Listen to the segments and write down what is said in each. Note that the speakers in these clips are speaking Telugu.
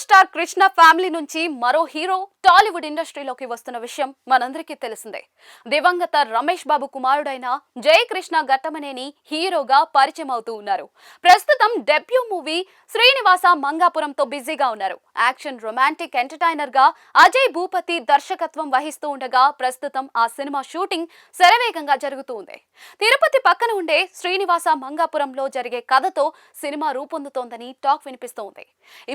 సూపర్ స్టార్ కృష్ణ ఫ్యామిలీ నుంచి మరో హీరో టాలీవుడ్ ఇండస్ట్రీలోకి వస్తున్న విషయం మనందరికీ తెలిసిందే. దివంగత రమేష్ బాబు కుమారుడైన జయకృష్ణ ఘట్టమనేని హీరోగా పరిచయం అవుతూ ఉన్నారు. ప్రస్తుతం డెబ్యూ మూవీ శ్రీనివాస మంగాపురంతో బిజీగా ఉన్నారు. యాక్షన్ రొమాంటిక్ ఎంటర్టైనర్ గా అజయ్ భూపతి దర్శకత్వం వహిస్తూ ఉండగా ప్రస్తుతం ఆ సినిమా షూటింగ్ శరవేగంగా జరుగుతూ ఉంది. తిరుపతి పక్కన ఉండే శ్రీనివాస మంగాపురంలో జరిగే కథతో సినిమా రూపొందుతోందని టాక్ వినిపిస్తోంది.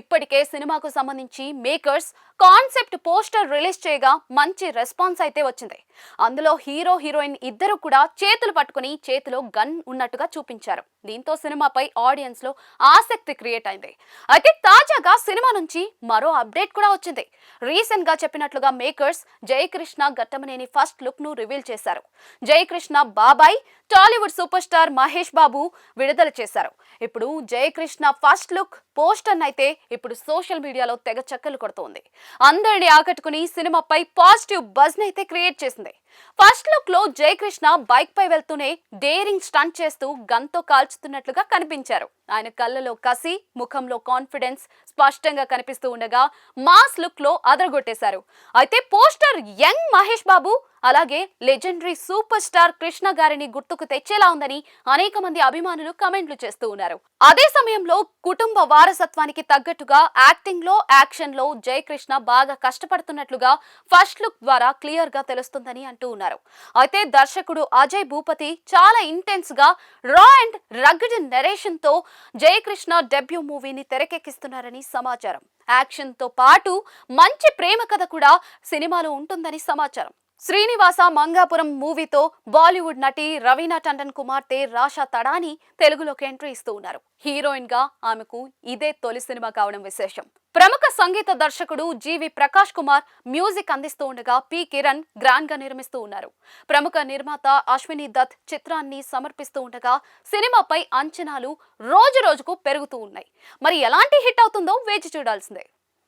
ఇప్పటికే సినిమాకు సంబంధించి మేకర్స్ కాన్సెప్ట్ పోస్టర్ రిలీజ్ చేయగా మంచి రెస్పాన్స్ అయితే వచ్చింది. అందులో హీరో హీరోయిన్ ఇద్దరు కూడా చేతులు పట్టుకుని చేతిలో గన్ ఉన్నట్టుగా చూపించారు. దీంతో సినిమాపై ఆడియన్స్ లో ఆసక్తి క్రియేట్ అయింది. అయితే తాజాగా సినిమా నుంచి మరో అప్డేట్ కూడా వచ్చింది. రీసెంట్ గా చెప్పినట్లుగా makers Jayakrishna Ghattamaneni first look ను రివీల్ చేశారు. జయకృష్ణ బాబాయ్ టాలీవుడ్ సూపర్ స్టార్ మహేష్ బాబు విడుదల చేశారు. ఇప్పుడు జయకృష్ణ ఫస్ట్ లుక్ పోస్టర్ అయితే ఇప్పుడు సోషల్ మీడియాలో తెగ చక్కర్లు కొడుతోంది. అందరిని ఆకట్టుకుని సినిమాపై పాజిటివ్ బజ్ అయితే క్రియేట్ చేసింది. ఫస్ట్ లుక్ లో జయకృష్ణ బైక్ పై వెళ్తూనే డేరింగ్ స్టంట్ చేస్తూ గన్ తో కాల్చుతున్నట్లుగా కనిపించారు. ఆయన కళ్ళలో కసి, ముఖంలో కాన్ఫిడెన్స్ స్పష్టంగా కనిపిస్తూ ఉండగా మాస్ లుక్ లో అదరగొట్టేశారు. అయితే పోస్టర్ యంగ్ మహేష్ బాబు అలాగే లెజెండరీ సూపర్ స్టార్ కృష్ణ గారిని గుర్తుకు తెచ్చేలా ఉందని అనేక మంది అభిమానులు కమెంట్లు చేస్తూ ఉన్నారు. అదే సమయంలో కుటుంబ వారసత్వానికి తగ్గట్టుగా యాక్టింగ్ లో, యాక్షన్ లో జయకృష్ణ బాగా కష్టపడుతున్నట్లుగా ఫస్ట్ లుక్ ద్వారా క్లియర్ గా తెలుస్తుందని అంటూ ఉన్నారు. అయితే దర్శకుడు అజయ్ భూపతి చాలా ఇంటెన్స్ గా రా అండ్ రగ్డ్ నెరేషన్ తో జయకృష్ణ డెబ్యూ మూవీని తెరకెక్కిస్తున్నారని సమాచారం. యాక్షన్ తో పాటు మంచి ప్రేమ కథ కూడా సినిమాలో ఉంటుందని సమాచారం. శ్రీనివాస మంగాపురం మూవీతో బాలీవుడ్ నటి రవీనా టండన్ కుమార్తె రాషా తడాని తెలుగులోకి ఎంట్రీ ఇస్తూ ఉన్నారు. హీరోయిన్ గా ఆమెకు ఇదే తొలి సినిమా కావడం విశేషం. ప్రముఖ సంగీత దర్శకుడు జీవి ప్రకాష్ కుమార్ మ్యూజిక్ అందిస్తూ ఉండగా పి కిరణ్ గ్రాండ్ గా నిర్మిస్తూ ఉన్నారు. ప్రముఖ నిర్మాత అశ్విని దత్ చిత్రాన్ని సమర్పిస్తూ ఉండగా సినిమాపై అంచనాలు రోజు రోజుకు పెరుగుతూ ఉన్నాయి. మరి ఎలాంటి హిట్ అవుతుందో వేచి చూడాల్సిందే.